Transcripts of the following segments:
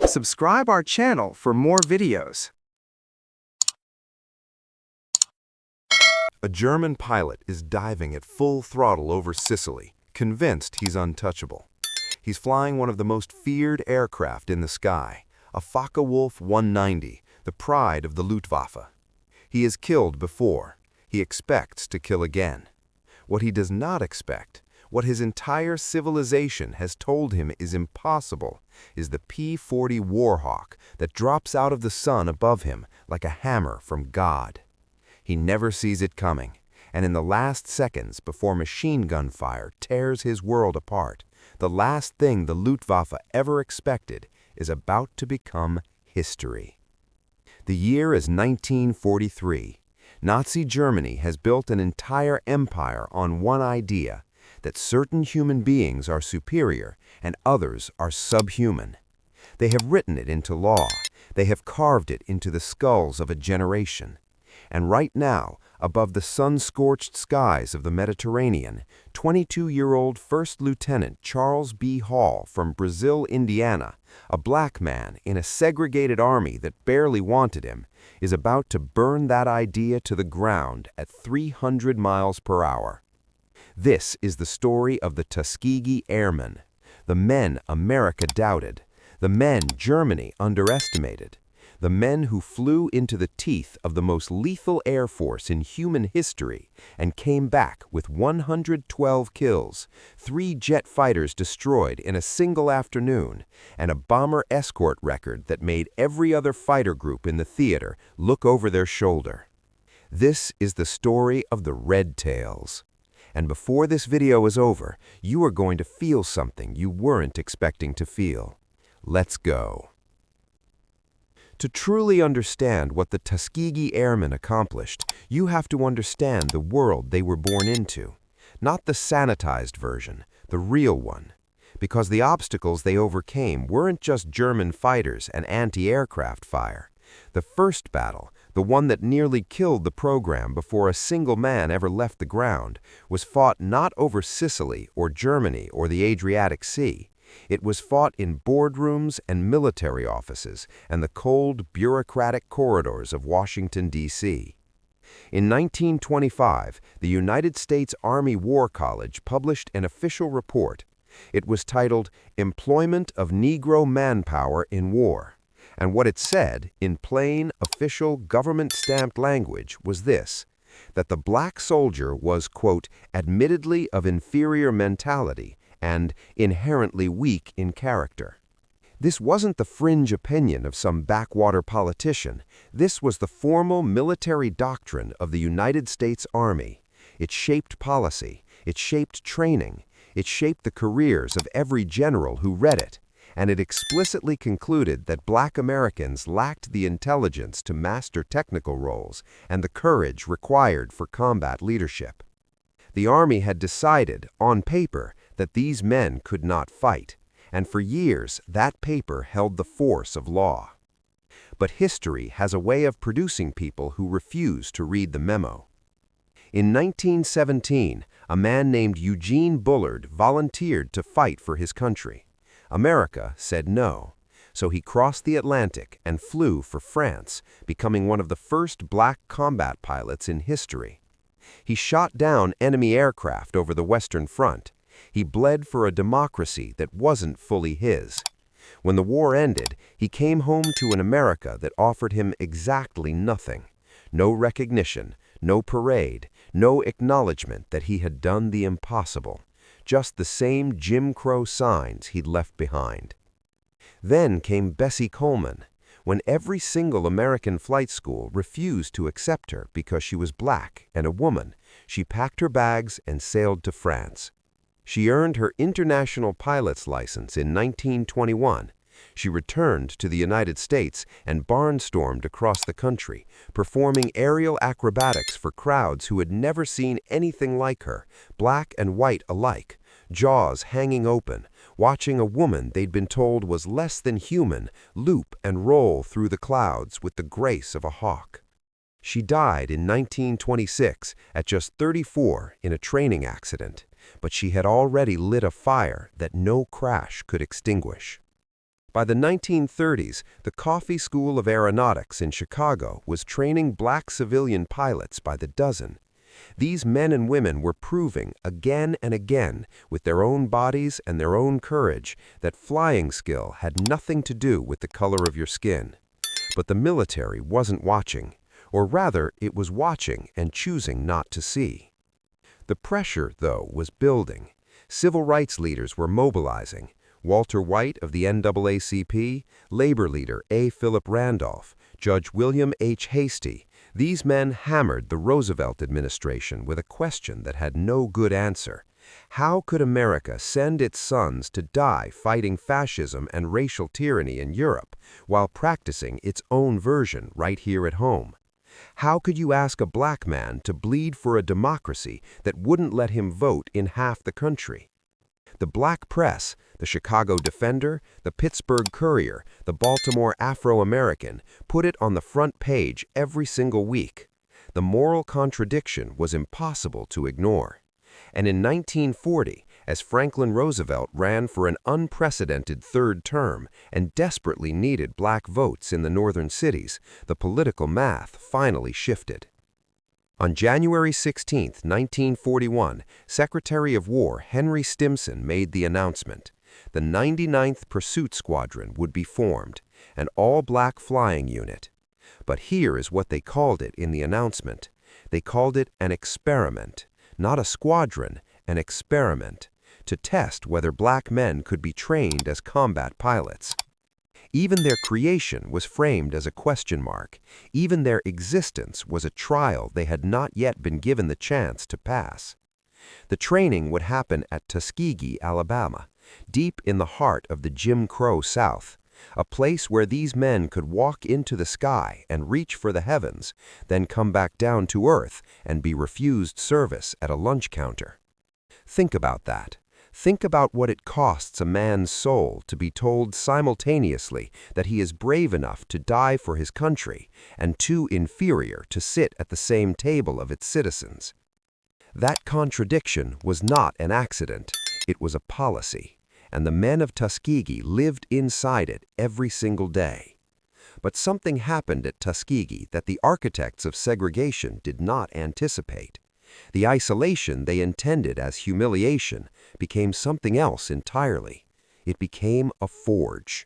Subscribe our channel for more videos. A German pilot is diving at full throttle over Sicily, convinced he's untouchable. He's flying one of the most feared aircraft in the sky, a Focke-Wulf 190, the pride of the Luftwaffe. He has killed before. He expects to kill again. What he does not expect, what his entire civilization has told him is impossible, is the P-40 Warhawk that drops out of the sun above him like a hammer from God. He never sees it coming, and in the last seconds before machine gun fire tears his world apart, the last thing the Luftwaffe ever expected is about to become history. The year is 1943. Nazi Germany has built an entire empire on one idea, that certain human beings are superior and others are subhuman. They have written it into law. They have carved it into the skulls of a generation. And right now, above the sun-scorched skies of the Mediterranean, 22-year-old First Lieutenant Charles B. Hall from Brazil, Indiana, a black man in a segregated army that barely wanted him, is about to burn that idea to the ground at 300 miles per hour. This is the story of the Tuskegee Airmen, the men America doubted, the men Germany underestimated, the men who flew into the teeth of the most lethal air force in human history and came back with 112 kills, 3 jet fighters destroyed in a single afternoon, and a bomber escort record that made every other fighter group in the theater look over their shoulder. This is the story of the Red Tails. And before this video is over, you are going to feel something you weren't expecting to feel. Let's go. To truly understand what the Tuskegee Airmen accomplished, you have to understand the world they were born into. Not the sanitized version, the real one. Because the obstacles they overcame weren't just German fighters and anti-aircraft fire. The first battle, the one that nearly killed the program before a single man ever left the ground, was fought not over Sicily or Germany or the Adriatic Sea. It was fought in boardrooms and military offices and the cold, bureaucratic corridors of Washington, D.C. In 1925, the United States Army War College published an official report. It was titled Employment of Negro Manpower in War. And what it said, in plain, official, government-stamped language, was this, that the black soldier was, quote, admittedly of inferior mentality and inherently weak in character. This wasn't the fringe opinion of some backwater politician. This was the formal military doctrine of the United States Army. It shaped policy. It shaped training. It shaped the careers of every general who read it. And it explicitly concluded that black Americans lacked the intelligence to master technical roles and the courage required for combat leadership. The Army had decided, on paper, that these men could not fight, and for years that paper held the force of law. But history has a way of producing people who refuse to read the memo. In 1917, a man named Eugene Bullard volunteered to fight for his country. America said no, so he crossed the Atlantic and flew for France, becoming one of the first black combat pilots in history. He shot down enemy aircraft over the Western Front. He bled for a democracy that wasn't fully his. When the war ended, he came home to an America that offered him exactly nothing. No recognition, no parade, no acknowledgement that he had done the impossible. Just the same Jim Crow signs he'd left behind. Then came Bessie Coleman, when every single American flight school refused to accept her because she was black and a woman. She packed her bags and sailed to France. She earned her international pilot's license in 1921. She returned to the United States and barnstormed across the country, performing aerial acrobatics for crowds who had never seen anything like her, black and white alike, jaws hanging open, watching a woman they'd been told was less than human loop and roll through the clouds with the grace of a hawk. She died in 1926 at just 34 in a training accident, but she had already lit a fire that no crash could extinguish. By the 1930s, the Coffey School of Aeronautics in Chicago was training black civilian pilots by the dozen. These men and women were proving again and again, with their own bodies and their own courage, that flying skill had nothing to do with the color of your skin. But the military wasn't watching, or rather, it was watching and choosing not to see. The pressure, though, was building. Civil rights leaders were mobilizing. Walter White of the NAACP, labor leader A. Philip Randolph, Judge William H. Hastie, these men hammered the Roosevelt administration with a question that had no good answer. How could America send its sons to die fighting fascism and racial tyranny in Europe while practicing its own version right here at home? How could you ask a black man to bleed for a democracy that wouldn't let him vote in half the country? The black press, the Chicago Defender, the Pittsburgh Courier, the Baltimore Afro-American, put it on the front page every single week. The moral contradiction was impossible to ignore. And in 1940, as Franklin Roosevelt ran for an unprecedented third term and desperately needed black votes in the northern cities, the political math finally shifted. On January 16, 1941, Secretary of War Henry Stimson made the announcement. The 99th Pursuit Squadron would be formed, an all-black flying unit. But here is what they called it in the announcement. They called it an experiment, not a squadron, an experiment, to test whether black men could be trained as combat pilots. Even their creation was framed as a question mark. Even their existence was a trial they had not yet been given the chance to pass. The training would happen at Tuskegee, Alabama, deep in the heart of the Jim Crow South, a place where these men could walk into the sky and reach for the heavens, then come back down to earth and be refused service at a lunch counter. Think about that. Think about what it costs a man's soul to be told simultaneously that he is brave enough to die for his country and too inferior to sit at the same table of its citizens. That contradiction was not an accident, it was a policy, and the men of Tuskegee lived inside it every single day. But something happened at Tuskegee that the architects of segregation did not anticipate. The isolation they intended as humiliation became something else entirely. It became a forge.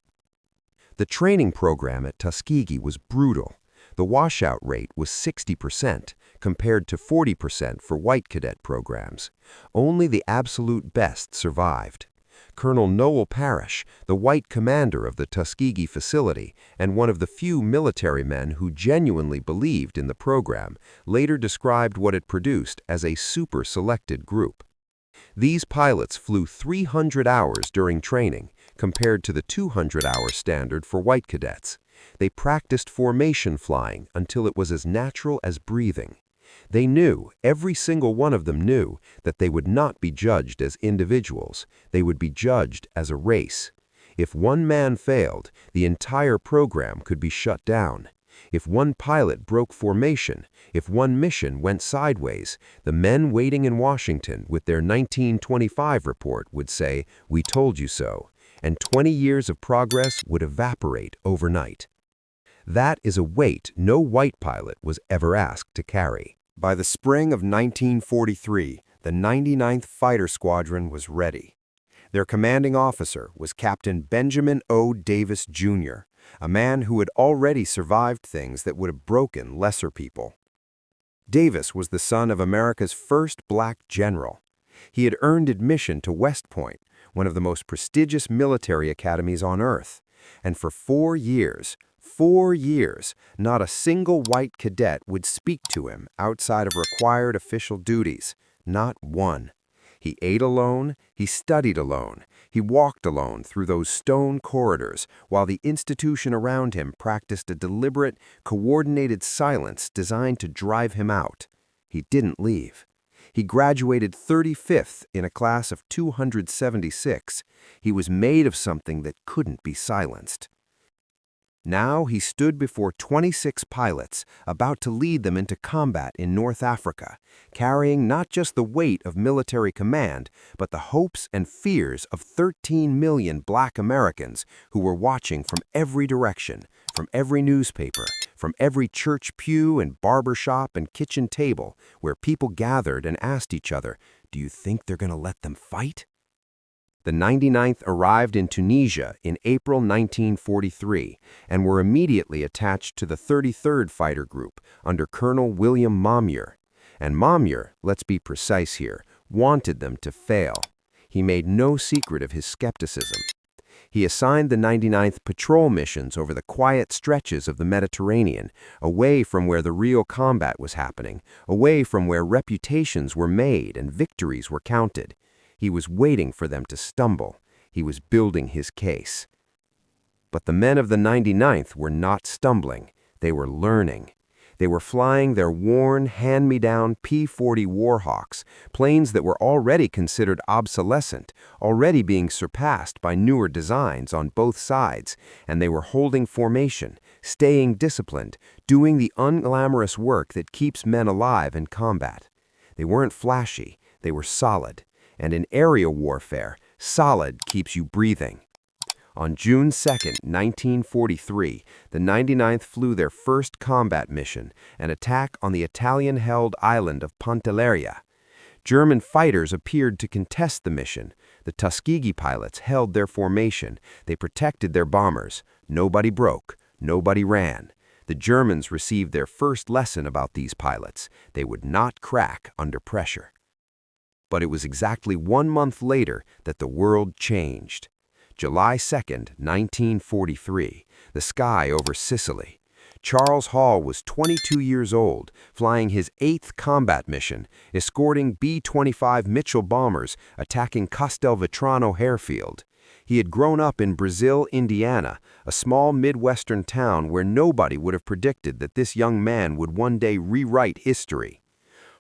The training program at Tuskegee was brutal. The washout rate was 60%, compared to 40% for white cadet programs. Only the absolute best survived. Colonel Noel Parrish, the white commander of the Tuskegee facility and one of the few military men who genuinely believed in the program, later described what it produced as a super-selected group. These pilots flew 300 hours during training, compared to the 200-hour standard for white cadets. They practiced formation flying until it was as natural as breathing. They knew, every single one of them knew, that they would not be judged as individuals, they would be judged as a race. If one man failed, the entire program could be shut down. If one pilot broke formation, if one mission went sideways, the men waiting in Washington with their 1925 report would say, "We told you so," and 20 years of progress would evaporate overnight. That is a weight no white pilot was ever asked to carry. By the spring of 1943, the 99th Fighter Squadron was ready. Their commanding officer was Captain Benjamin O. Davis, Jr., a man who had already survived things that would have broken lesser people. Davis was the son of America's first black general. He had earned admission to West Point, one of the most prestigious military academies on Earth, and for 4 years, not a single white cadet would speak to him outside of required official duties, not one. He ate alone, he studied alone, he walked alone through those stone corridors while the institution around him practiced a deliberate, coordinated silence designed to drive him out. He didn't leave. He graduated 35th in a class of 276. He was made of something that couldn't be silenced. Now he stood before 26 pilots, about to lead them into combat in North Africa, carrying not just the weight of military command, but the hopes and fears of 13 million Black Americans who were watching from every direction, from every newspaper, from every church pew and barber shop and kitchen table, where people gathered and asked each other, "Do you think they're going to let them fight?" The 99th arrived in Tunisia in April 1943 and were immediately attached to the 33rd Fighter Group under Colonel William Momyer. And Momyer, let's be precise here, wanted them to fail. He made no secret of his skepticism. He assigned the 99th patrol missions over the quiet stretches of the Mediterranean, away from where the real combat was happening, away from where reputations were made and victories were counted. He was waiting for them to stumble. He was building his case. But the men of the 99th were not stumbling. They were learning. They were flying their worn, hand-me-down P-40 Warhawks, planes that were already considered obsolescent, already being surpassed by newer designs on both sides, and they were holding formation, staying disciplined, doing the unglamorous work that keeps men alive in combat. They weren't flashy. They were solid. And in aerial warfare, solid keeps you breathing. On June 2, 1943, the 99th flew their first combat mission, an attack on the Italian-held island of Pantelleria. German fighters appeared to contest the mission. The Tuskegee pilots held their formation. They protected their bombers. Nobody broke. Nobody ran. The Germans received their first lesson about these pilots. They would not crack under pressure. But it was exactly 1 month later that the world changed. July 2, 1943, the sky over Sicily. Charles Hall was 22 years old, flying his 8th combat mission, escorting B-25 Mitchell bombers attacking Castelvetrano airfield. He had grown up in Brazil, Indiana, a small Midwestern town where nobody would have predicted that this young man would one day rewrite history.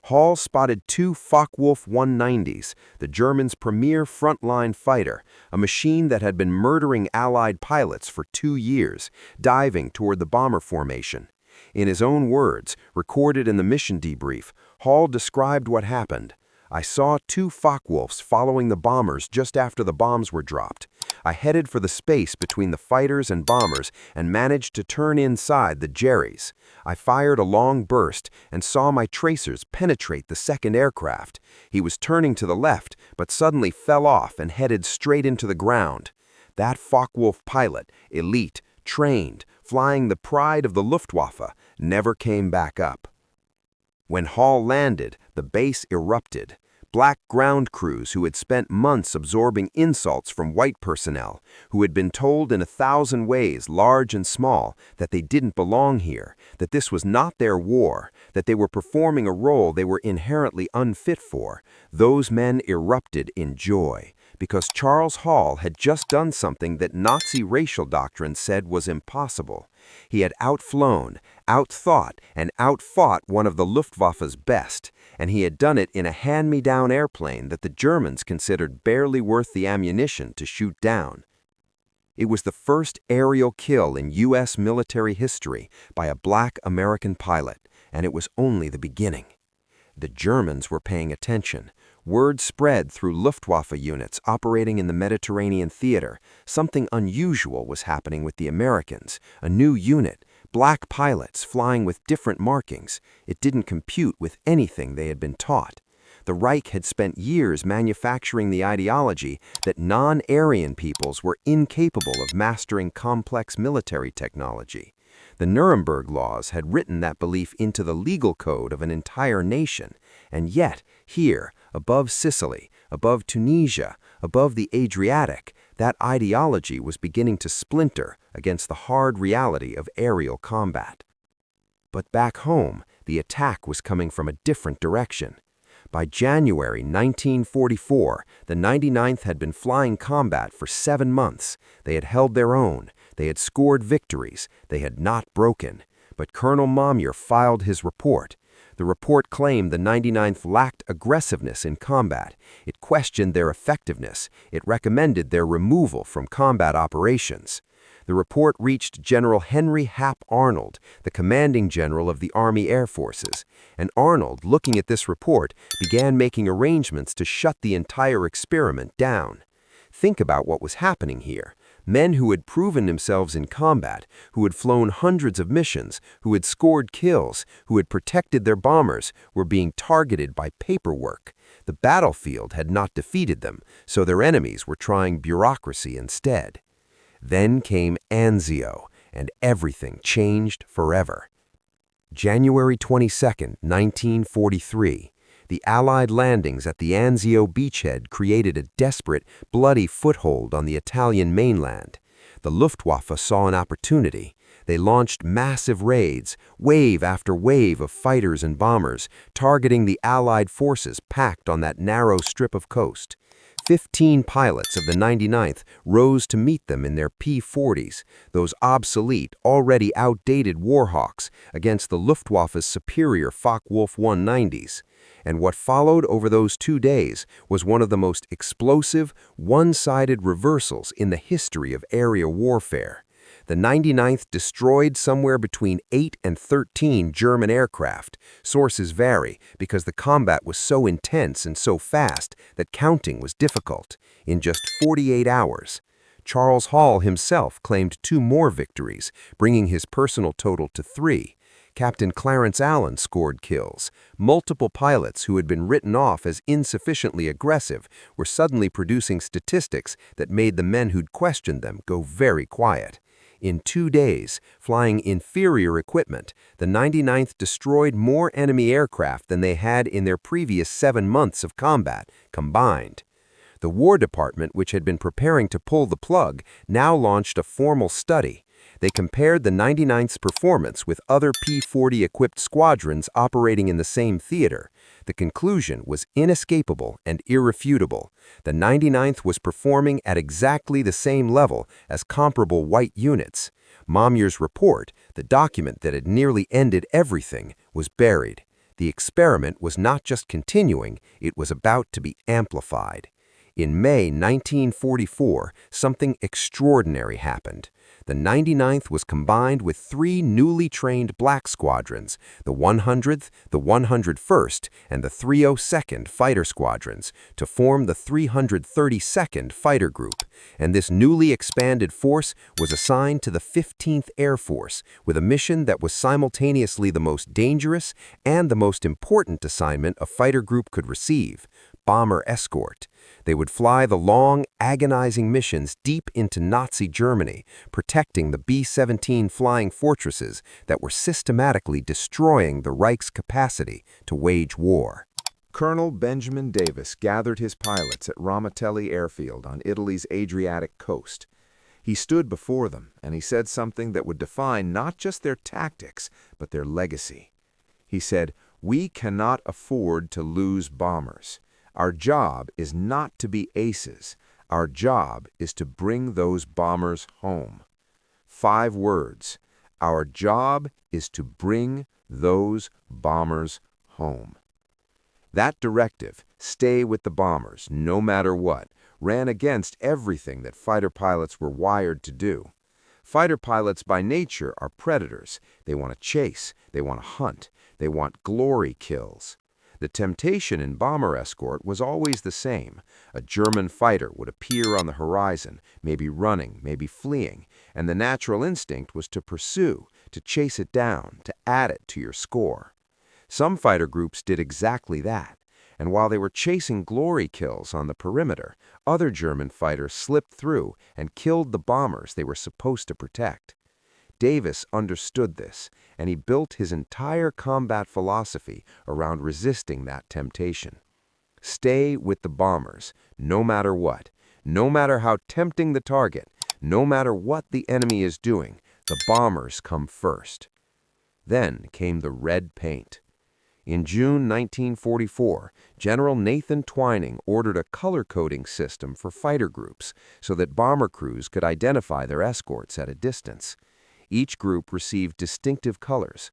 Hall spotted 2 Focke-Wulf 190s, the Germans' premier frontline fighter, a machine that had been murdering Allied pilots for 2 years, diving toward the bomber formation. In his own words, recorded in the mission debrief, Hall described what happened. "I saw 2 Focke-Wulfs following the bombers just after the bombs were dropped. I headed for the space between the fighters and bombers and managed to turn inside the Jerries. I fired a long burst and saw my tracers penetrate the second aircraft. He was turning to the left, but suddenly fell off and headed straight into the ground. That Focke-Wulf pilot, elite, trained, flying the pride of the Luftwaffe, never came back up." When Hall landed, the base erupted. Black ground crews who had spent months absorbing insults from white personnel, who had been told in 1,000 ways, large and small, that they didn't belong here, that this was not their war, that they were performing a role they were inherently unfit for, those men erupted in joy, because Charles Hall had just done something that Nazi racial doctrine said was impossible. He had outflown, outthought, and outfought one of the Luftwaffe's best, and he had done it in a hand-me-down airplane that the Germans considered barely worth the ammunition to shoot down. It was the first aerial kill in U.S. military history by a Black American pilot, and it was only the beginning. The Germans were paying attention. Word spread through Luftwaffe units operating in the Mediterranean theater. Something unusual was happening with the Americans, a new unit, Black pilots flying with different markings. It didn't compute with anything they had been taught. The Reich had spent years manufacturing the ideology that non-Aryan peoples were incapable of mastering complex military technology. The Nuremberg laws had written that belief into the legal code of an entire nation, and yet, here, above Sicily, above Tunisia, above the Adriatic, that ideology was beginning to splinter against the hard reality of aerial combat. But back home, the attack was coming from a different direction. By January 1944, the 99th had been flying combat for 7 months. They had held their own. They had scored victories. They had not broken. But Colonel Momyer filed his report. The report claimed the 99th lacked aggressiveness in combat. It questioned their effectiveness. It recommended their removal from combat operations. The report reached General Henry Hap Arnold, the commanding general of the Army Air Forces, and Arnold, looking at this report, began making arrangements to shut the entire experiment down. Think about what was happening here. Men who had proven themselves in combat, who had flown hundreds of missions, who had scored kills, who had protected their bombers, were being targeted by paperwork. The battlefield had not defeated them, so their enemies were trying bureaucracy instead. Then came Anzio, and everything changed forever. January 22, 1943. The Allied landings at the Anzio beachhead created a desperate, bloody foothold on the Italian mainland. The Luftwaffe saw an opportunity. They launched massive raids, wave after wave of fighters and bombers, targeting the Allied forces packed on that narrow strip of coast. 15 pilots of the 99th rose to meet them in their P-40s, those obsolete, already outdated Warhawks, against the Luftwaffe's superior Focke-Wulf 190s. And what followed over those 2 days was one of the most explosive, one-sided reversals in the history of area warfare. The 99th destroyed somewhere between 8 and 13 German aircraft. Sources vary because the combat was so intense and so fast that counting was difficult. In just 48 hours, Charles Hall himself claimed 2 more victories, bringing his personal total to 3. Captain Clarence Allen scored kills. Multiple pilots who had been written off as insufficiently aggressive were suddenly producing statistics that made the men who'd questioned them go very quiet. In 2 days, flying inferior equipment, the 99th destroyed more enemy aircraft than they had in their previous 7 months of combat, combined. The War Department, which had been preparing to pull the plug, now launched a formal study. They compared the 99th's performance with other P-40-equipped squadrons operating in the same theater. The conclusion was inescapable and irrefutable. The 99th was performing at exactly the same level as comparable white units. Momier's report, the document that had nearly ended everything, was buried. The experiment was not just continuing, it was about to be amplified. In May 1944, something extraordinary happened. The 99th was combined with 3 newly trained black squadrons, the 100th, the 101st, and the 302nd Fighter Squadrons, to form the 332nd Fighter Group, and this newly expanded force was assigned to the 15th Air Force, with a mission that was simultaneously the most dangerous and the most important assignment a fighter group could receive: bomber escort. They would fly the long, agonizing missions deep into Nazi Germany, protecting the B-17 flying fortresses that were systematically destroying the Reich's capacity to wage war. Colonel Benjamin Davis gathered his pilots at Ramatelli Airfield on Italy's Adriatic coast. He stood before them, and he said something that would define not just their tactics, but their legacy. He said, "We cannot afford to lose bombers. Our job is not to be aces. Our job is to bring those bombers home." 5 words. Our job is to bring those bombers home. That directive, stay with the bombers, no matter what, ran against everything that fighter pilots were wired to do. Fighter pilots by nature are predators. They want to chase, they want to hunt, they want glory kills. The temptation in bomber escort was always the same. A German fighter would appear on the horizon, maybe running, maybe fleeing, and the natural instinct was to pursue, to chase it down, to add it to your score. Some fighter groups did exactly that, and while they were chasing glory kills on the perimeter, other German fighters slipped through and killed the bombers they were supposed to protect. Davis understood this, and he built his entire combat philosophy around resisting that temptation. Stay with the bombers, no matter what, no matter how tempting the target, no matter what the enemy is doing, the bombers come first. Then came the red paint. In June 1944, General Nathan Twining ordered a color-coding system for fighter groups so that bomber crews could identify their escorts at a distance. Each group received distinctive colors.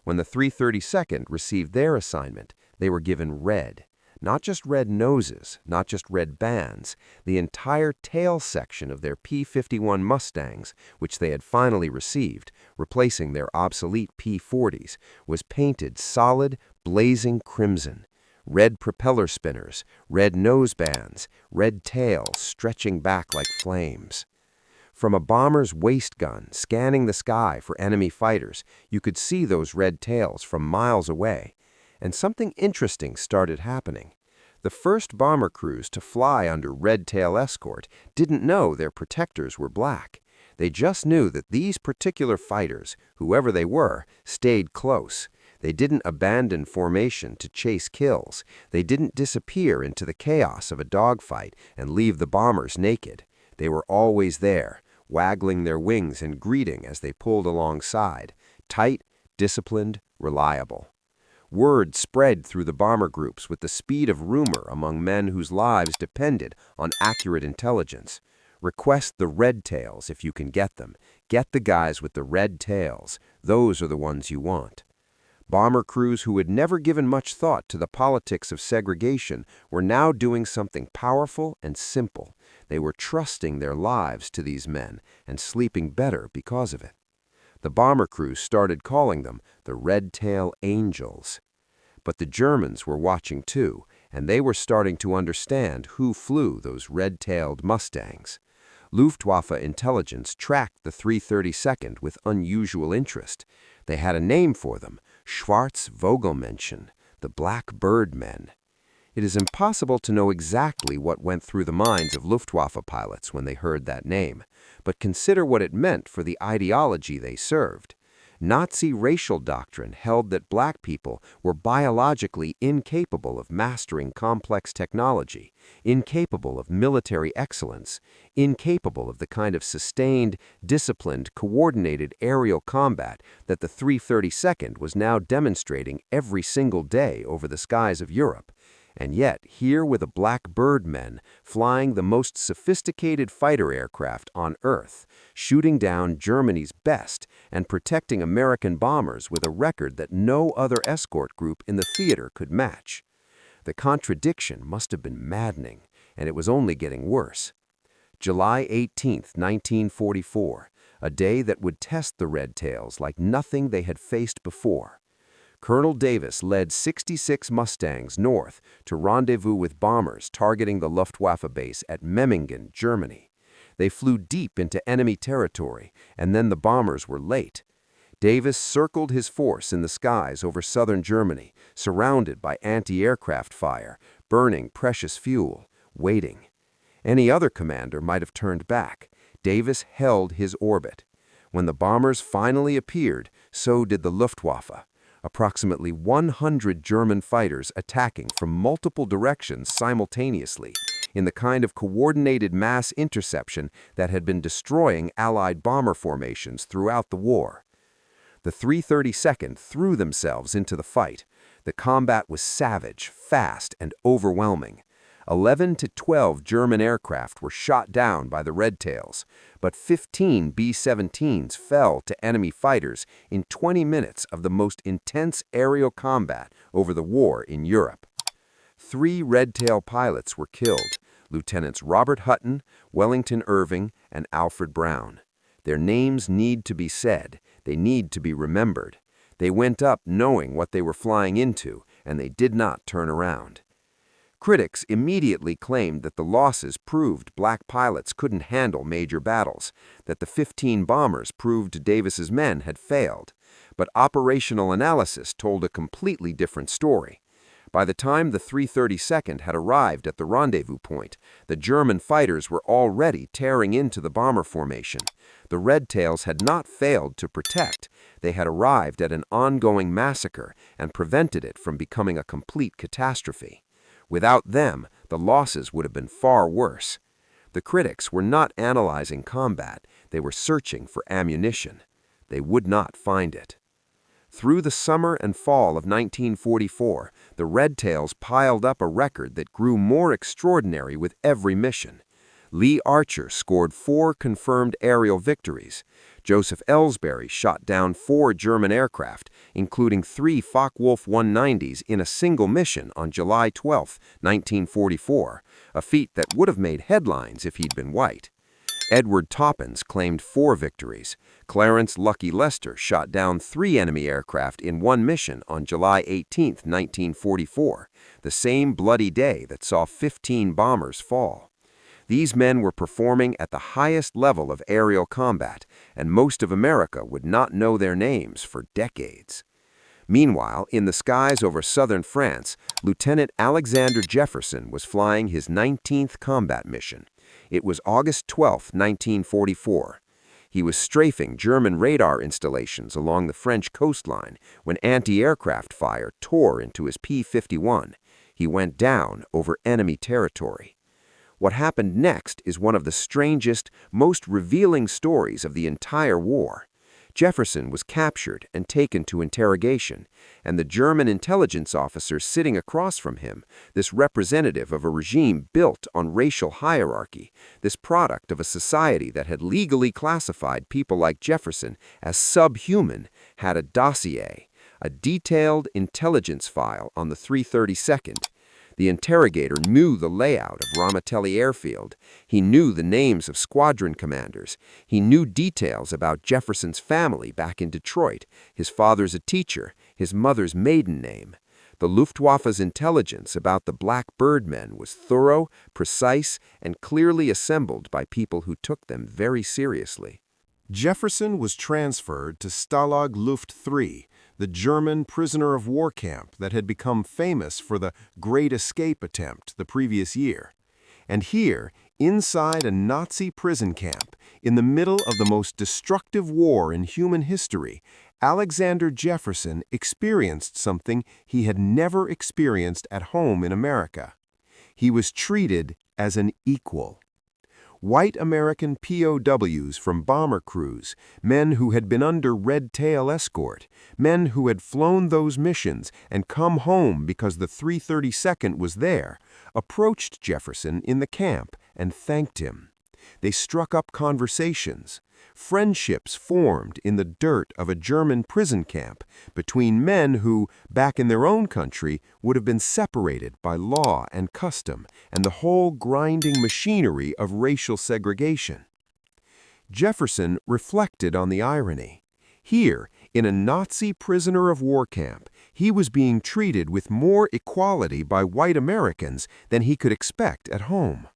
When the 332nd received their assignment, they were given red, Not just red noses, not just red bands, the entire tail section of their P-51 Mustangs, which they had finally received, replacing their obsolete P-40s, was painted solid, blazing crimson. Red propeller spinners, red nose bands, red tails stretching back like flames. From a bomber's waist gun scanning the sky for enemy fighters, you could see those red tails from miles away. And something interesting started happening. The first bomber crews to fly under Red Tail Escort didn't know their protectors were black. They just knew that these particular fighters, whoever they were, stayed close. They didn't abandon formation to chase kills. They didn't disappear into the chaos of a dogfight and leave the bombers naked. They were always there, waggling their wings and greeting as they pulled alongside. Tight, disciplined, reliable. Word spread through the bomber groups with the speed of rumor among men whose lives depended on accurate intelligence. Request the red tails if you can get them. Get the guys with the red tails. Those are the ones you want. Bomber crews who had never given much thought to the politics of segregation were now doing something powerful and simple. They were trusting their lives to these men and sleeping better because of it. The bomber crews started calling them the Red Tail Angels. But the Germans were watching too, and they were starting to understand who flew those red-tailed Mustangs. Luftwaffe intelligence tracked the 332nd with unusual interest. They had a name for them, Schwarzvogelmenschen, the Black Bird Men. It is impossible to know exactly what went through the minds of Luftwaffe pilots when they heard that name, but consider what it meant for the ideology they served. Nazi racial doctrine held that black people were biologically incapable of mastering complex technology, incapable of military excellence, incapable of the kind of sustained, disciplined, coordinated aerial combat that the 332nd was now demonstrating every single day over the skies of Europe. And yet, here were the Black Bird Men flying the most sophisticated fighter aircraft on Earth, shooting down Germany's best and protecting American bombers with a record that no other escort group in the theater could match. The contradiction must have been maddening, and it was only getting worse. July 18, 1944, a day that would test the Red Tails like nothing they had faced before. Colonel Davis led 66 Mustangs north to rendezvous with bombers targeting the Luftwaffe base at Memmingen, Germany. They flew deep into enemy territory, and then the bombers were late. Davis circled his force in the skies over southern Germany, surrounded by anti-aircraft fire, burning precious fuel, waiting. Any other commander might have turned back. Davis held his orbit. When the bombers finally appeared, so did the Luftwaffe. Approximately 100 German fighters attacking from multiple directions simultaneously, in the kind of coordinated mass interception that had been destroying Allied bomber formations throughout the war. The 332nd threw themselves into the fight. The combat was savage, fast, and overwhelming. 11 to 12 German aircraft were shot down by the Red Tails, but 15 B-17s fell to enemy fighters in 20 minutes of the most intense aerial combat over the war in Europe. 3 Red Tail pilots were killed, Lieutenants Robert Hutton, Wellington Irving, and Alfred Brown. Their names need to be said. They need to be remembered. They went up knowing what they were flying into, and they did not turn around. Critics immediately claimed that the losses proved black pilots couldn't handle major battles, that the 15 bombers proved Davis's men had failed. But operational analysis told a completely different story. By the time the 332nd had arrived at the rendezvous point, the German fighters were already tearing into the bomber formation. The Red Tails had not failed to protect. They had arrived at an ongoing massacre and prevented it from becoming a complete catastrophe. Without them, the losses would have been far worse. The critics were not analyzing combat. They were searching for ammunition. They would not find it. Through the summer and fall of 1944, the Red Tails piled up a record that grew more extraordinary with every mission. Lee Archer scored 4 confirmed aerial victories. Joseph Ellsbury shot down 4 German aircraft, including 3 Focke-Wulf 190s in a single mission on July 12, 1944, a feat that would have made headlines if he'd been white. Edward Toppins claimed 4 victories. Clarence Lucky Lester shot down 3 enemy aircraft in one mission on July 18, 1944, the same bloody day that saw 15 bombers fall. These men were performing at the highest level of aerial combat, and most of America would not know their names for decades. Meanwhile, in the skies over southern France, Lieutenant Alexander Jefferson was flying his 19th combat mission. It was August 12, 1944. He was strafing German radar installations along the French coastline when anti-aircraft fire tore into his P-51. He went down over enemy territory. What happened next is one of the strangest, most revealing stories of the entire war. Jefferson was captured and taken to interrogation, and the German intelligence officer sitting across from him, this representative of a regime built on racial hierarchy, this product of a society that had legally classified people like Jefferson as subhuman, had a dossier, a detailed intelligence file on the 332nd. The interrogator knew the layout of Ramitelli Airfield. He knew the names of squadron commanders. He knew details about Jefferson's family back in Detroit. His father's a teacher, his mother's maiden name. The Luftwaffe's intelligence about the Black Bird men was thorough, precise, and clearly assembled by people who took them very seriously. Jefferson was transferred to Stalag Luft III, the German prisoner of war camp that had become famous for the Great Escape attempt the previous year. And here, inside a Nazi prison camp, in the middle of the most destructive war in human history, Alexander Jefferson experienced something he had never experienced at home in America. He was treated as an equal. White American POWs from bomber crews, men who had been under Red Tail escort, men who had flown those missions and come home because the 332nd was there, approached Jefferson in the camp and thanked him. They struck up conversations. Friendships formed in the dirt of a German prison camp between men who, back in their own country, would have been separated by law and custom and the whole grinding machinery of racial segregation. Jefferson reflected on the irony. Here, in a Nazi prisoner of war camp, he was being treated with more equality by white Americans than he could expect at home.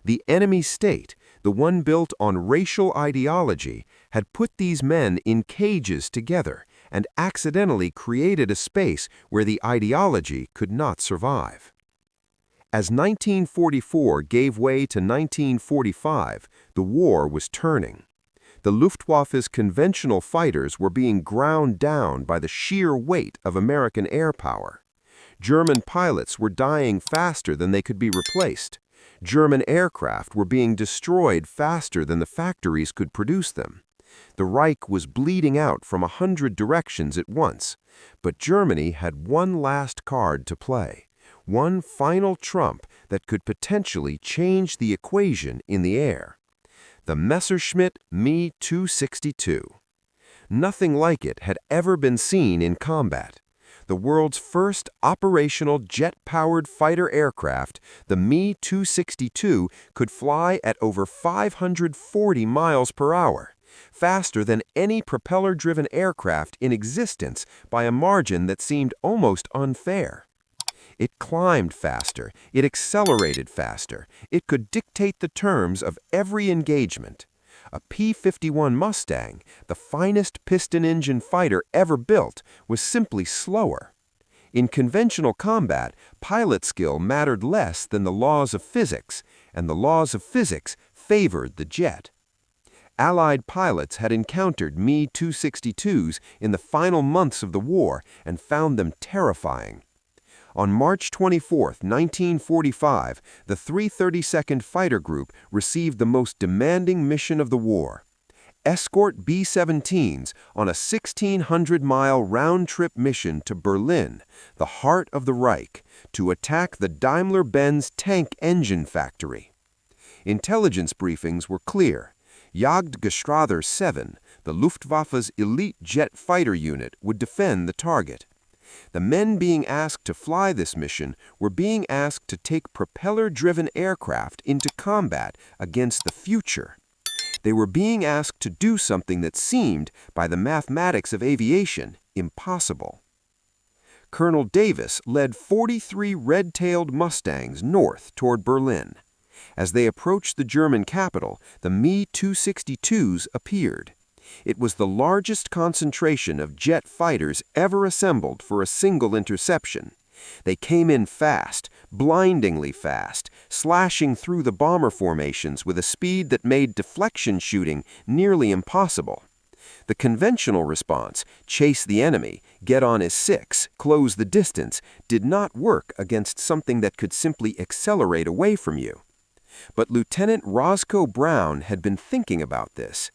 The enemy state, the one built on racial ideology, had put these men in cages together and accidentally created a space where the ideology could not survive. As 1944 gave way to 1945, the war was turning. The Luftwaffe's conventional fighters were being ground down by the sheer weight of American air power. German pilots were dying faster than they could be replaced. German aircraft were being destroyed faster than the factories could produce them. The Reich was bleeding out from 100 directions at once, but Germany had one last card to play, one final trump that could potentially change the equation in the air. The Messerschmitt Me 262. Nothing like it had ever been seen in combat. The world's first operational jet-powered fighter aircraft, the Me 262 could fly at over 540 miles per hour, faster than any propeller-driven aircraft in existence by a margin that seemed almost unfair. It climbed faster, it accelerated faster, it could dictate the terms of every engagement. A P-51 Mustang, the finest piston-engine fighter ever built, was simply slower. In conventional combat, pilot skill mattered less than the laws of physics, and the laws of physics favored the jet. Allied pilots had encountered Me 262s in the final months of the war and found them terrifying. On March 24, 1945, the 332nd Fighter Group received the most demanding mission of the war. Escort B-17s on a 1,600-mile round-trip mission to Berlin, the heart of the Reich, to attack the Daimler-Benz tank engine factory. Intelligence briefings were clear. Jagdgeschwader 7, the Luftwaffe's elite jet fighter unit, would defend the target. The men being asked to fly this mission were being asked to take propeller-driven aircraft into combat against the future. They were being asked to do something that seemed, by the mathematics of aviation, impossible. Colonel Davis led 43 red-tailed Mustangs north toward Berlin. As they approached the German capital, the Me-262s appeared. It was the largest concentration of jet fighters ever assembled for a single interception. They came in fast, blindingly fast, slashing through the bomber formations with a speed that made deflection shooting nearly impossible. The conventional response, chase the enemy, get on his six, close the distance, did not work against something that could simply accelerate away from you. But Lieutenant Roscoe Brown had been thinking about this.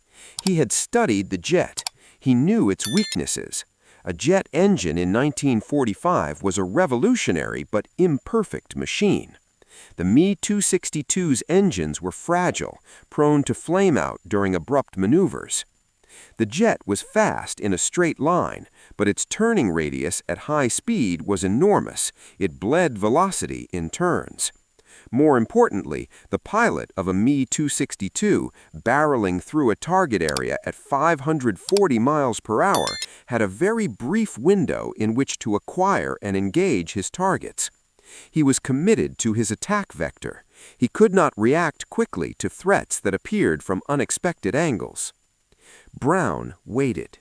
He had studied the jet. He knew its weaknesses. A jet engine in 1945 was a revolutionary but imperfect machine. The Me-262's engines were fragile, prone to flame out during abrupt maneuvers. The jet was fast in a straight line, but its turning radius at high speed was enormous. It bled velocity in turns. More importantly, the pilot of a Me-262, barreling through a target area at 540 miles per hour, had a very brief window in which to acquire and engage his targets. He was committed to his attack vector. He could not react quickly to threats that appeared from unexpected angles. Brown waited.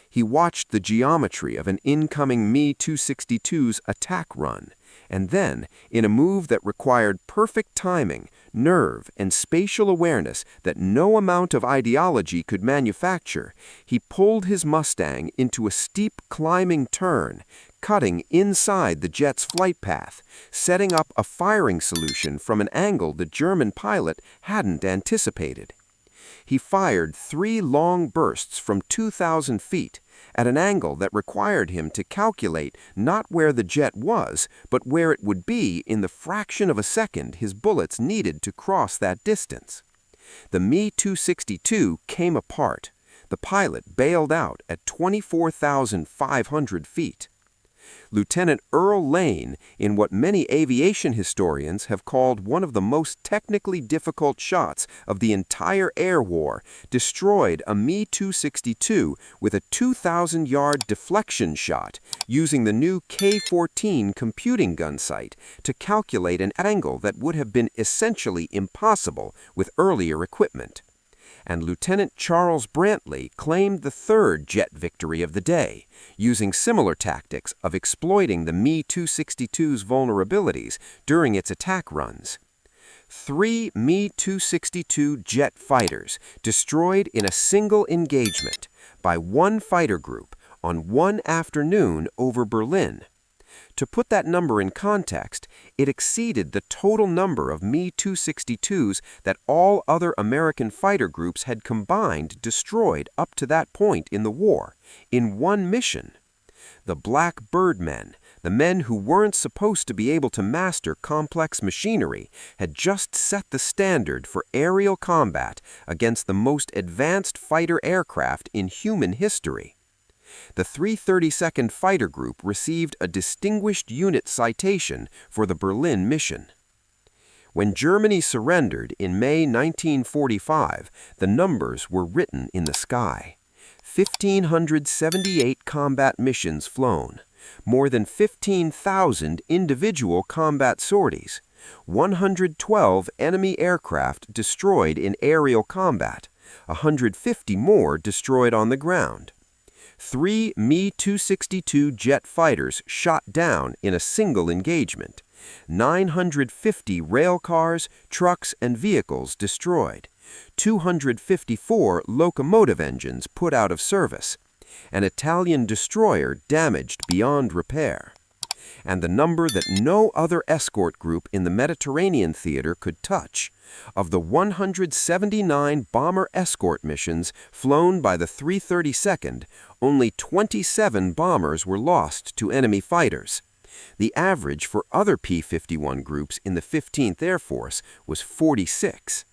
He watched the geometry of an incoming Me-262's attack run, and then, in a move that required perfect timing, nerve, and spatial awareness that no amount of ideology could manufacture, he pulled his Mustang into a steep climbing turn, cutting inside the jet's flight path, setting up a firing solution from an angle the German pilot hadn't anticipated. He fired 3 long bursts from 2,000 feet, at an angle that required him to calculate not where the jet was, but where it would be in the fraction of a second his bullets needed to cross that distance. The Me-262 came apart. The pilot bailed out at 24,500 feet. Lieutenant Earl Lane, in what many aviation historians have called one of the most technically difficult shots of the entire air war, destroyed a Me-262 with a 2,000-yard deflection shot using the new K-14 computing gun sight to calculate an angle that would have been essentially impossible with earlier equipment. And Lieutenant Charles Brantley claimed the 3rd jet victory of the day, using similar tactics of exploiting the Me-262's vulnerabilities during its attack runs. 3 Me-262 jet fighters destroyed in a single engagement by one fighter group on one afternoon over Berlin. To put that number in context, it exceeded the total number of Me-262s that all other American fighter groups had combined destroyed up to that point in the war, in one mission. The Black Bird men, the men who weren't supposed to be able to master complex machinery, had just set the standard for aerial combat against the most advanced fighter aircraft in human history. The 332nd Fighter Group received a Distinguished Unit Citation for the Berlin mission. When Germany surrendered in May 1945, the numbers were written in the sky. 1,578 combat missions flown, more than 15,000 individual combat sorties, 112 enemy aircraft destroyed in aerial combat, 150 more destroyed on the ground. 3 Me-262 jet fighters shot down in a single engagement, 950 rail cars, trucks, and vehicles destroyed, 254 locomotive engines put out of service, an Italian destroyer damaged beyond repair, and the number that no other escort group in the Mediterranean theater could touch. Of the 179 bomber escort missions flown by the 332nd, only 27 bombers were lost to enemy fighters. The average for other P-51 groups in the 15th Air Force was 46.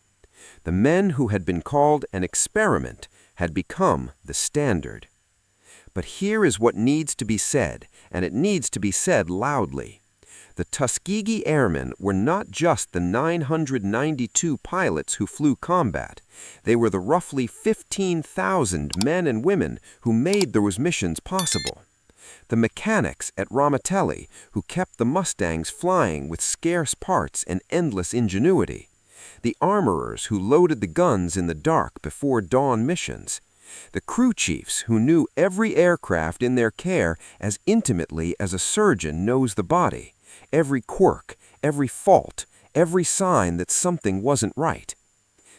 The men who had been called an experiment had become the standard. But here is what needs to be said, and it needs to be said loudly. The Tuskegee Airmen were not just the 992 pilots who flew combat. They were the roughly 15,000 men and women who made those missions possible. The mechanics at Ramitelli who kept the Mustangs flying with scarce parts and endless ingenuity. The armorers who loaded the guns in the dark before dawn missions. The crew chiefs who knew every aircraft in their care as intimately as a surgeon knows the body, every quirk, every fault, every sign that something wasn't right.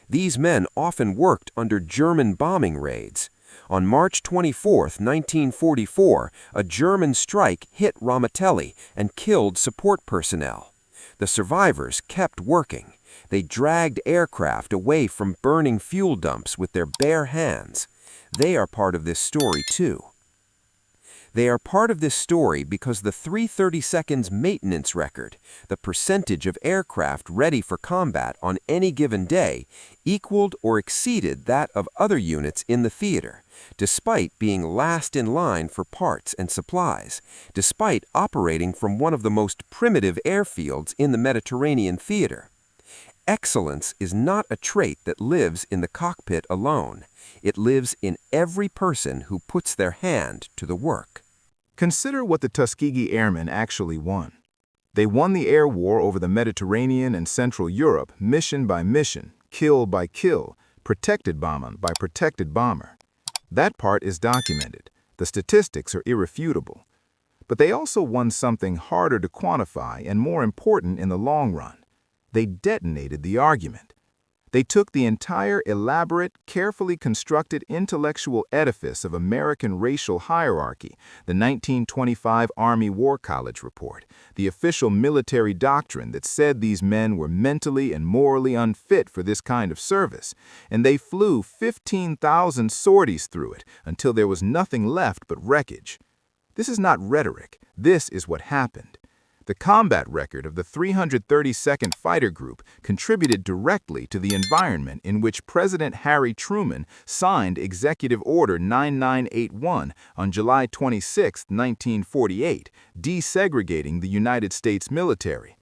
These men often worked under German bombing raids. On March 24, 1944, a German strike hit Ramitelli and killed support personnel. The survivors kept working. They dragged aircraft away from burning fuel dumps with their bare hands. They are part of this story, too. They are part of this story because the 3/32 maintenance record, the percentage of aircraft ready for combat on any given day, equaled or exceeded that of other units in the theater, despite being last in line for parts and supplies, despite operating from one of the most primitive airfields in the Mediterranean theater. Excellence is not a trait that lives in the cockpit alone. It lives in every person who puts their hand to the work. Consider what the Tuskegee Airmen actually won. They won the air war over the Mediterranean and Central Europe mission by mission, kill by kill, protected bomber by protected bomber. That part is documented. The statistics are irrefutable. But they also won something harder to quantify and more important in the long run. They detonated the argument. They took the entire elaborate, carefully constructed intellectual edifice of American racial hierarchy, the 1925 Army War College Report, the official military doctrine that said these men were mentally and morally unfit for this kind of service, and they flew 15,000 sorties through it until there was nothing left but wreckage. This is not rhetoric. This is what happened. The combat record of the 332nd Fighter Group contributed directly to the environment in which President Harry Truman signed Executive Order 9981 on July 26, 1948, desegregating the United States military.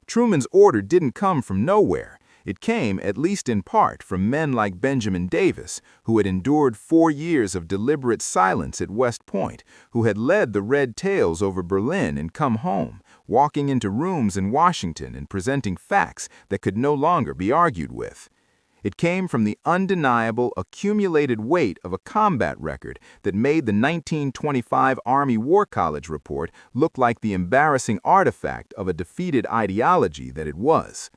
Truman's order didn't come from nowhere. It came, at least in part, from men like Benjamin Davis, who had endured 4 years of deliberate silence at West Point, who had led the Red Tails over Berlin and come home, walking into rooms in Washington and presenting facts that could no longer be argued with. It came from the undeniable, accumulated weight of a combat record that made the 1925 Army War College Report look like the embarrassing artifact of a defeated ideology that it was.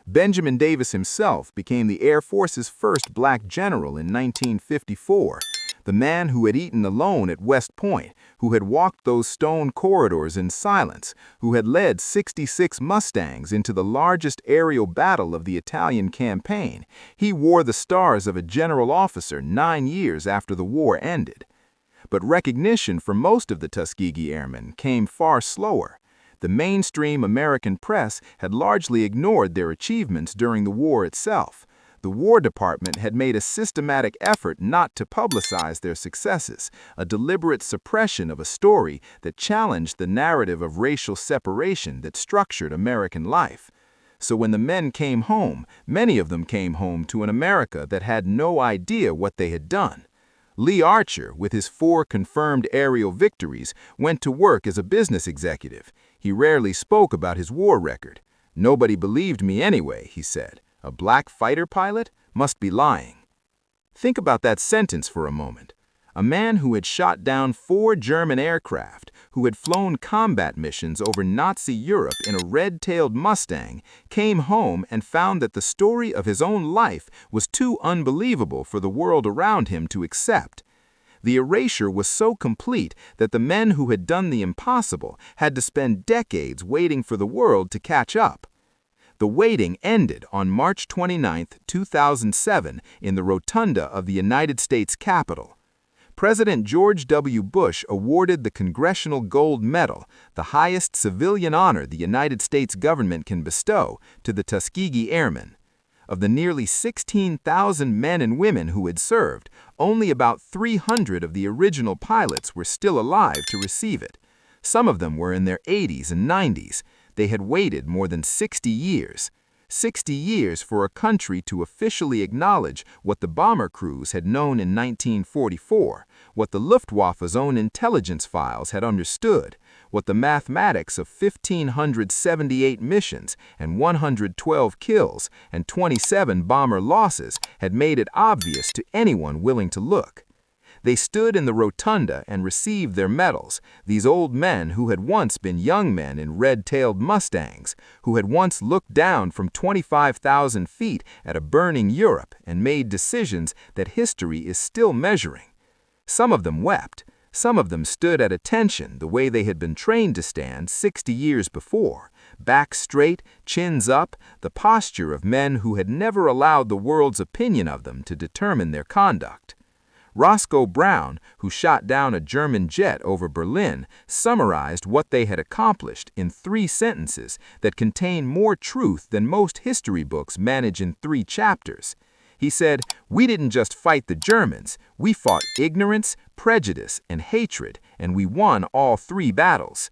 Benjamin Davis himself became the Air Force's first black general in 1954, the man who had eaten alone at West Point, who had walked those stone corridors in silence, who had led 66 Mustangs into the largest aerial battle of the Italian campaign. He wore the stars of a general officer 9 years after the war ended. But recognition for most of the Tuskegee Airmen came far slower. The mainstream American press had largely ignored their achievements during the war itself. The War Department had made a systematic effort not to publicize their successes, a deliberate suppression of a story that challenged the narrative of racial separation that structured American life. So when the men came home, many of them came home to an America that had no idea what they had done. Lee Archer, with his 4 confirmed aerial victories, went to work as a business executive. He rarely spoke about his war record. "Nobody believed me anyway," he said. "A black fighter pilot must be lying." Think about that sentence for a moment. A man who had shot down 4 German aircraft, who had flown combat missions over Nazi Europe in a red-tailed Mustang, came home and found that the story of his own life was too unbelievable for the world around him to accept. The erasure was so complete that the men who had done the impossible had to spend decades waiting for the world to catch up. The waiting ended on March 29, 2007, in the rotunda of the United States Capitol. President George W. Bush awarded the Congressional Gold Medal, the highest civilian honor the United States government can bestow, to the Tuskegee Airmen. Of the nearly 16,000 men and women who had served, only about 300 of the original pilots were still alive to receive it. Some of them were in their 80s and 90s. They had waited more than 60 years. 60 years for a country to officially acknowledge what the bomber crews had known in 1944, what the Luftwaffe's own intelligence files had understood, what the mathematics of 1,578 missions and 112 kills and 27 bomber losses had made it obvious to anyone willing to look. They stood in the rotunda and received their medals, these old men who had once been young men in red-tailed Mustangs, who had once looked down from 25,000 feet at a burning Europe and made decisions that history is still measuring. Some of them wept. Some of them stood at attention the way they had been trained to stand 60 years before, back straight, chins up, the posture of men who had never allowed the world's opinion of them to determine their conduct. Roscoe Brown, who shot down a German jet over Berlin, summarized what they had accomplished in 3 sentences that contain more truth than most history books manage in 3 chapters. He said, "We didn't just fight the Germans, we fought ignorance, prejudice, and hatred, and we won all 3 battles."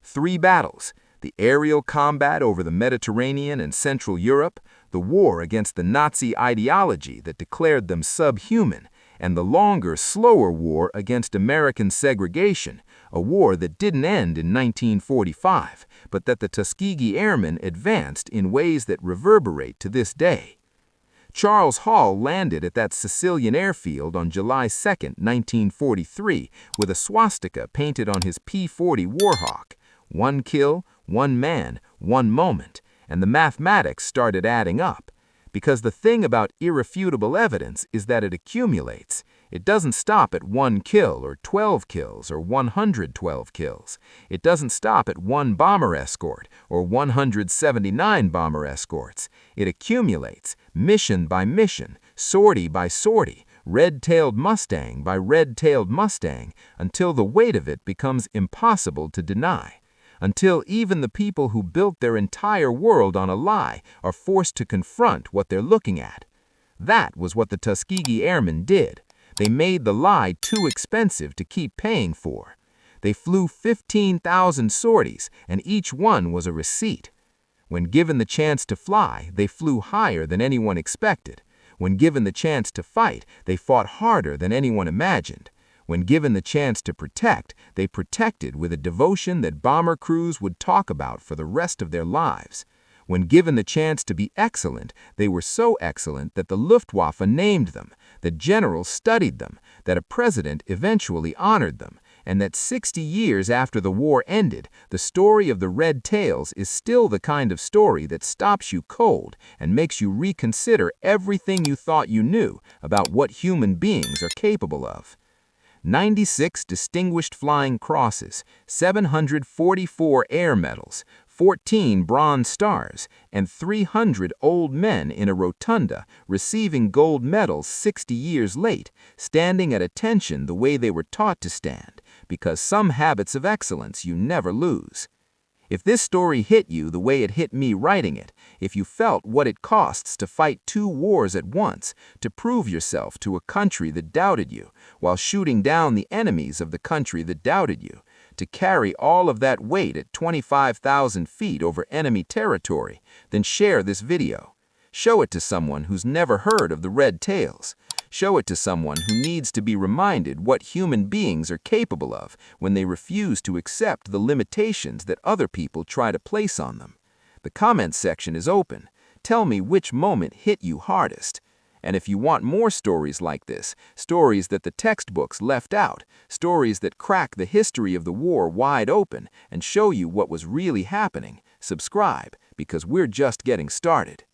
3 battles: the aerial combat over the Mediterranean and Central Europe, the war against the Nazi ideology that declared them subhuman, and the longer, slower war against American segregation, a war that didn't end in 1945, but that the Tuskegee Airmen advanced in ways that reverberate to this day. Charles Hall landed at that Sicilian airfield on July 2, 1943, with a swastika painted on his P-40 Warhawk. 1 kill, 1 man, 1 moment, and the mathematics started adding up. Because the thing about irrefutable evidence is that it accumulates. It doesn't stop at 1 kill or 12 kills or 112 kills. It doesn't stop at 1 bomber escort or 179 bomber escorts. It accumulates, mission by mission, sortie by sortie, red-tailed Mustang by red-tailed Mustang, until the weight of it becomes impossible to deny. Until even the people who built their entire world on a lie are forced to confront what they're looking at. That was what the Tuskegee Airmen did. They made the lie too expensive to keep paying for. They flew 15,000 sorties, and each one was a receipt. When given the chance to fly, they flew higher than anyone expected. When given the chance to fight, they fought harder than anyone imagined. When given the chance to protect, they protected with a devotion that bomber crews would talk about for the rest of their lives. When given the chance to be excellent, they were so excellent that the Luftwaffe named them, that generals studied them, that a president eventually honored them, and that 60 years after the war ended, the story of the Red Tails is still the kind of story that stops you cold and makes you reconsider everything you thought you knew about what human beings are capable of. 96 Distinguished Flying Crosses, 744 Air Medals, 14 Bronze Stars, and 300 old men in a rotunda receiving gold medals 60 years late, standing at attention the way they were taught to stand, because some habits of excellence you never lose. If this story hit you the way it hit me writing it, if you felt what it costs to fight 2 wars at once, to prove yourself to a country that doubted you, while shooting down the enemies of the country that doubted you, to carry all of that weight at 25,000 feet over enemy territory, then share this video. Show it to someone who's never heard of the Red Tails. Show it to someone who needs to be reminded what human beings are capable of when they refuse to accept the limitations that other people try to place on them. The comments section is open. Tell me which moment hit you hardest. And if you want more stories like this, stories that the textbooks left out, stories that crack the history of the war wide open and show you what was really happening, subscribe, because we're just getting started.